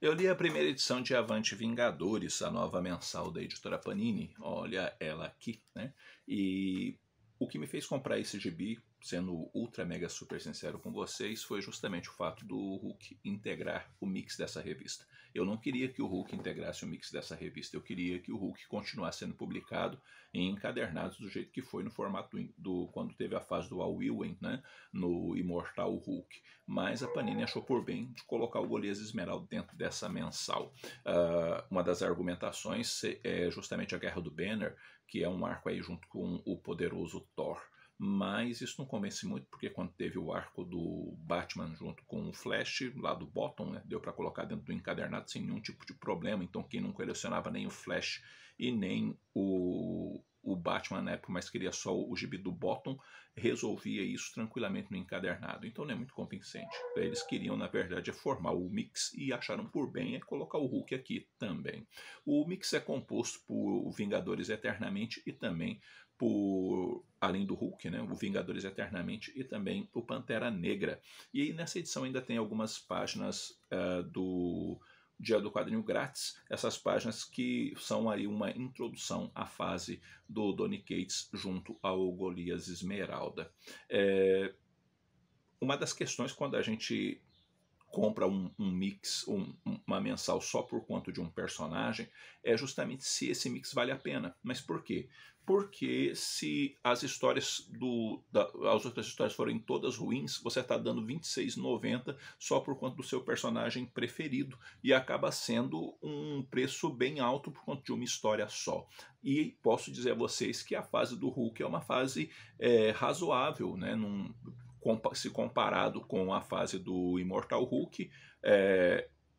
Eu li a primeira edição de Avante Vingadores, a nova mensal da editora Panini. Olha ela aqui, né? E o que me fez comprar esse gibi, sendo ultra mega super sincero com vocês, foi justamente o fato do Hulk integrar o mix dessa revista. Eu não queria que o Hulk integrasse o mix dessa revista, eu queria que o Hulk continuasse sendo publicado em encadernados do jeito que foi no formato quando teve a fase do Al Ewing, né, no Imortal Hulk. Mas a Panini achou por bem de colocar o Golias Esmeralda dentro dessa mensal. Uma das argumentações é justamente a Guerra do Banner, que é um arco aí junto com o poderoso Thor. Mas isso não convence muito, porque quando teve o arco do Batman junto com o Flash, lá do Bottom, né, deu para colocar dentro do encadernado sem nenhum tipo de problema. Então quem não colecionava nem o Flash e nem o Batman na época, mas queria só o gibi do Bottom, resolvia isso tranquilamente no encadernado. Então não é muito convincente. Eles queriam, na verdade, formar o mix e acharam por bem colocar o Hulk aqui também. O mix é composto por Vingadores Eternamente e também por, além do Hulk, né, o Vingadores Eternamente e também o Pantera Negra. E aí nessa edição ainda tem algumas páginas do Dia do Quadrinho grátis, essas páginas que são aí uma introdução à fase do Donny Cates junto ao Golias Esmeralda. Uma das questões quando a gente compra um mix, uma mensal só por conta de um personagem, é justamente se esse mix vale a pena. Mas por quê? Porque se as histórias as outras histórias forem todas ruins, você está dando R$26,90 só por conta do seu personagem preferido. E acaba sendo um preço bem alto por conta de uma história só. E posso dizer a vocês que a fase do Hulk é uma fase razoável, né? Se comparado com a fase do Immortal Hulk,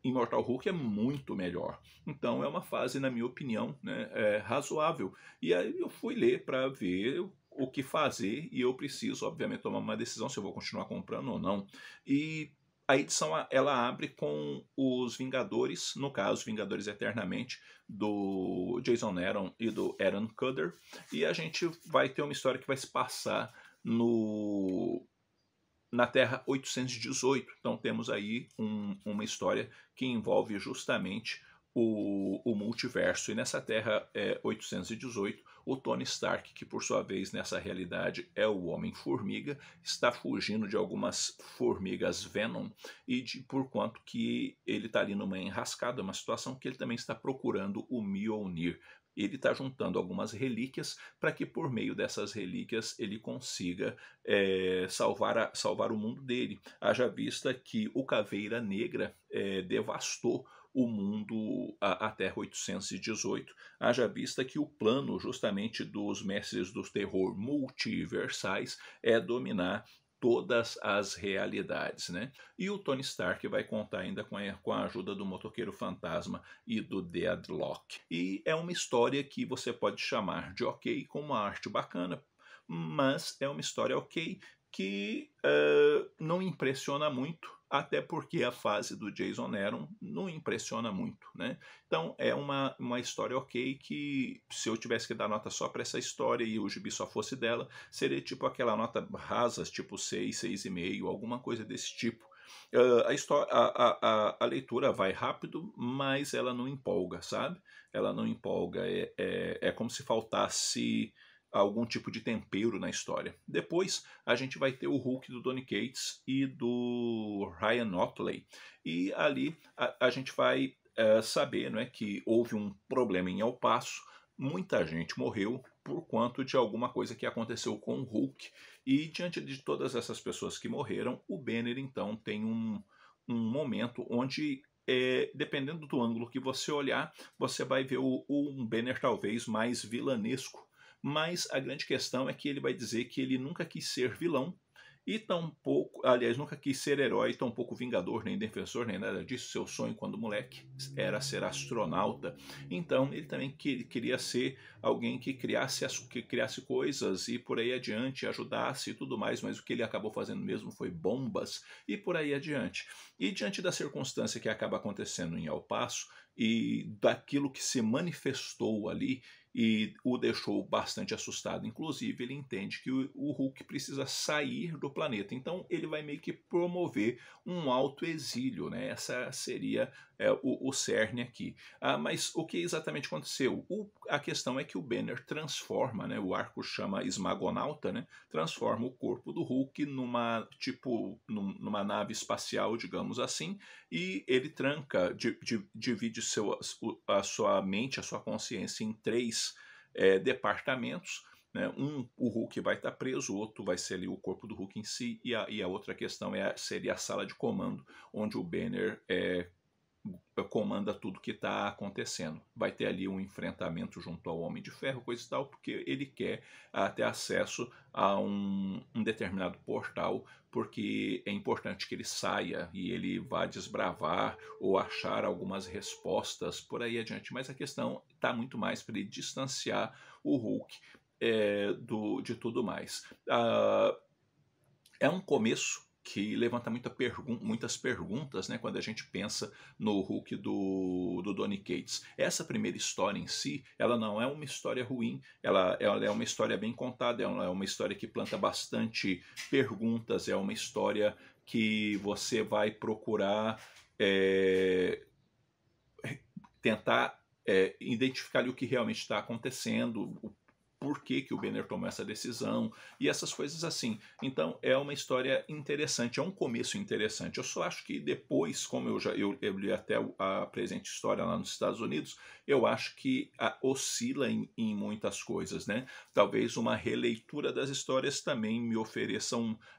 Immortal Hulk é muito melhor. Então é uma fase, na minha opinião, né, razoável. E aí eu fui ler para ver o que fazer e eu preciso, obviamente, tomar uma decisão se eu vou continuar comprando ou não. E a edição ela abre com os Vingadores, no caso, Vingadores Eternamente, do Jason Aaron e do Aaron Kuder. E a gente vai ter uma história que vai se passar na Terra 818. Então temos aí uma história que envolve justamente o multiverso. E nessa Terra 818, o Tony Stark, que por sua vez nessa realidade é o Homem-Formiga, está fugindo de algumas formigas Venom e por quanto que ele está ali numa enrascada, uma situação que ele também está procurando o Mjolnir. Ele está juntando algumas relíquias para que por meio dessas relíquias ele consiga salvar o mundo dele. Haja vista que o Caveira Negra devastou o mundo, a Terra 818, haja vista que o plano justamente dos mestres do terror multiversais é dominar todas as realidades, né? E o Tony Stark vai contar ainda com a ajuda do Motoqueiro Fantasma e do Deadlock. E é uma história que você pode chamar de ok, com uma arte bacana, mas é uma história ok que não impressiona muito, até porque a fase do Jason Aaron não impressiona muito, né? Então é uma história ok que, se eu tivesse que dar nota só para essa história e o gibi só fosse dela, seria tipo aquela nota rasa, tipo 6, 6,5, alguma coisa desse tipo. A leitura vai rápido, mas ela não empolga, sabe? Ela não empolga, é como se faltasse algum tipo de tempero na história. Depois a gente vai ter o Hulk do Donny Cates e do Ryan Ottley. E ali a gente vai saber, não é, que houve um problema em El Paso, muita gente morreu por conta de alguma coisa que aconteceu com o Hulk. E diante de todas essas pessoas que morreram, o Banner então tem um momento onde dependendo do ângulo que você olhar, você vai ver um Banner talvez mais vilanesco. Mas a grande questão é que ele vai dizer que ele nunca quis ser vilão e tampouco, aliás, nunca quis ser herói, tampouco vingador, nem defensor, nem nada disso. Seu sonho quando moleque era ser astronauta. Então ele também queria ser alguém que criasse coisas e por aí adiante, ajudasse e tudo mais, mas o que ele acabou fazendo mesmo foi bombas e por aí adiante. E diante da circunstância que acaba acontecendo em El Paso, e daquilo que se manifestou ali e o deixou bastante assustado. Inclusive, ele entende que o Hulk precisa sair do planeta. Então, ele vai meio que promover um autoexílio, né? Essa seria o cerne aqui. Mas o que exatamente aconteceu? A questão é que o Banner transforma, né? O arco chama Esmagonauta, né? Transforma o corpo do Hulk numa nave espacial, digamos assim, e ele tranca, divide a sua mente, a sua consciência em três departamentos. Né? O Hulk vai estar preso, o outro vai ser ali o corpo do Hulk em si, e a outra questão seria a sala de comando, onde o Banner comanda tudo que está acontecendo. Vai ter ali um enfrentamento junto ao Homem de Ferro, coisa e tal, porque ele quer ter acesso a um determinado portal, porque é importante que ele saia e ele vá desbravar ou achar algumas respostas por aí adiante. Mas a questão está muito mais para ele distanciar o Hulk de tudo mais. É um começo que levanta muitas perguntas, né, quando a gente pensa no Hulk do Donny Cates. Essa primeira história em si, ela não é uma história ruim, ela é uma história bem contada, ela é uma história que planta bastante perguntas, é uma história que você vai procurar tentar identificar ali o que realmente está acontecendo, por que o Banner tomou essa decisão e essas coisas assim. Então é uma história interessante, é um começo interessante. Eu só acho que depois, como eu li até a presente história lá nos Estados Unidos, eu acho que oscila em muitas coisas, né? Talvez uma releitura das histórias também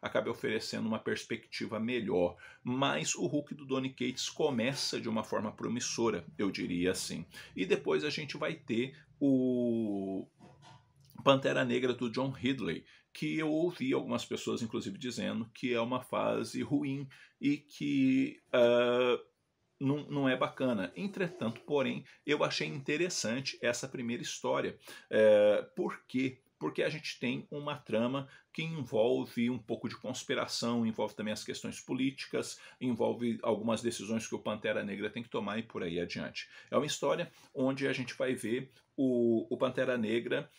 acabe oferecendo uma perspectiva melhor. Mas o Hulk do Donny Cates começa de uma forma promissora, eu diria assim. E depois a gente vai ter o Pantera Negra do John Ridley, que eu ouvi algumas pessoas, inclusive, dizendo que é uma fase ruim e que não é bacana. Entretanto, porém, eu achei interessante essa primeira história. Por quê? Porque a gente tem uma trama que envolve um pouco de conspiração, envolve também as questões políticas, envolve algumas decisões que o Pantera Negra tem que tomar e por aí adiante. É uma história onde a gente vai ver o Pantera Negra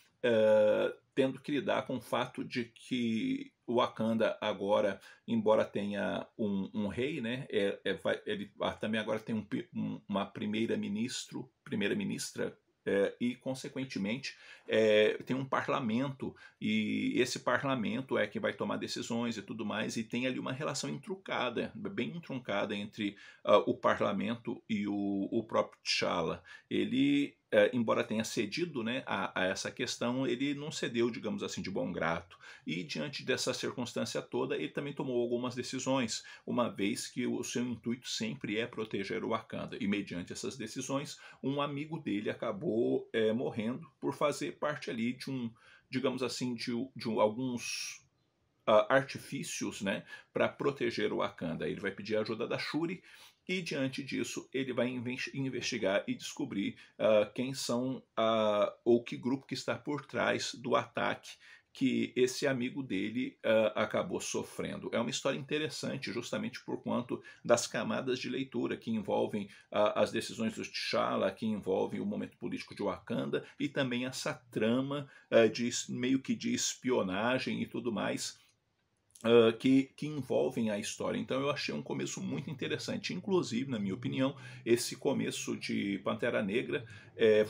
tendo que lidar com o fato de que o Wakanda agora, embora tenha um rei, né, ele também agora tem uma primeira-ministra, e, consequentemente, tem um parlamento, e esse parlamento é que vai tomar decisões e tudo mais, e tem ali uma relação intruncada, bem intruncada entre o parlamento e o próprio T'Challa. Ele, embora tenha cedido, né, a essa questão, ele não cedeu, digamos assim, de bom grado. E, diante dessa circunstância toda, ele também tomou algumas decisões, uma vez que o seu intuito sempre é proteger o Wakanda. E, mediante essas decisões, um amigo dele acabou morrendo por fazer parte ali digamos assim, de alguns artifícios, né, para proteger o Wakanda. Ele vai pedir a ajuda da Shuri e, diante disso, ele vai investigar e descobrir quem são ou que grupo que está por trás do ataque que esse amigo dele acabou sofrendo. É uma história interessante justamente por conta das camadas de leitura que envolvem as decisões do T'Challa, que envolvem o momento político de Wakanda e também essa trama meio que de espionagem e tudo mais que envolvem a história. Então eu achei um começo muito interessante. Inclusive, na minha opinião, esse começo de Pantera Negra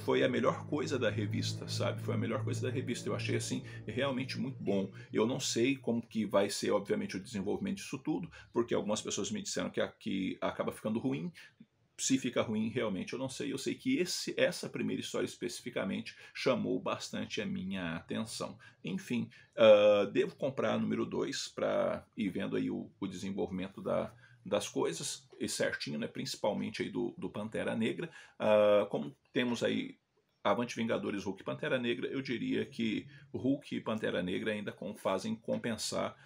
foi a melhor coisa da revista, sabe? Foi a melhor coisa da revista. Eu achei, assim, realmente muito bom. Eu não sei como que vai ser, obviamente, o desenvolvimento disso tudo, porque algumas pessoas me disseram que acaba ficando ruim. Se fica ruim, realmente eu não sei. Eu sei que essa primeira história especificamente chamou bastante a minha atenção. Enfim, devo comprar a número 2 para ir vendo aí o desenvolvimento das coisas, e certinho, né, principalmente aí do Pantera Negra. Como temos aí Avante Vingadores, Hulk e Pantera Negra, eu diria que Hulk e Pantera Negra ainda fazem compensar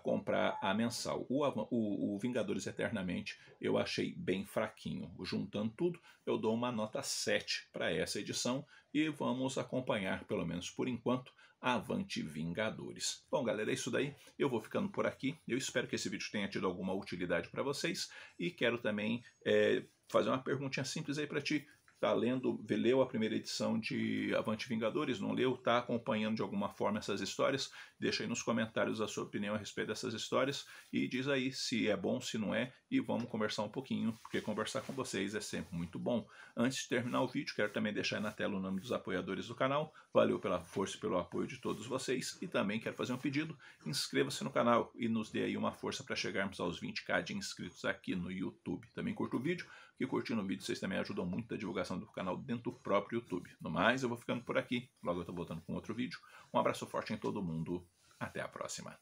comprar a mensal. O Vingadores Eternamente eu achei bem fraquinho. Juntando tudo, eu dou uma nota 7 para essa edição e vamos acompanhar, pelo menos por enquanto, Avante Vingadores. Bom, galera, é isso daí. Eu vou ficando por aqui. Eu espero que esse vídeo tenha tido alguma utilidade para vocês e quero também fazer uma perguntinha simples aí para ti. Tá lendo, leu a primeira edição de Avante Vingadores, não leu, tá acompanhando de alguma forma essas histórias? Deixa aí nos comentários a sua opinião a respeito dessas histórias e diz aí se é bom, se não é, e vamos conversar um pouquinho, porque conversar com vocês é sempre muito bom. Antes de terminar o vídeo, quero também deixar aí na tela o nome dos apoiadores do canal. Valeu pela força e pelo apoio de todos vocês, e também quero fazer um pedido: inscreva-se no canal e nos dê aí uma força para chegarmos aos 20k de inscritos aqui no YouTube. Também curta o vídeo, que curtindo o vídeo vocês também ajudam muito a divulgação do canal dentro do próprio YouTube. No mais, eu vou ficando por aqui. Logo eu tô voltando com outro vídeo. Um abraço forte em todo mundo. Até a próxima.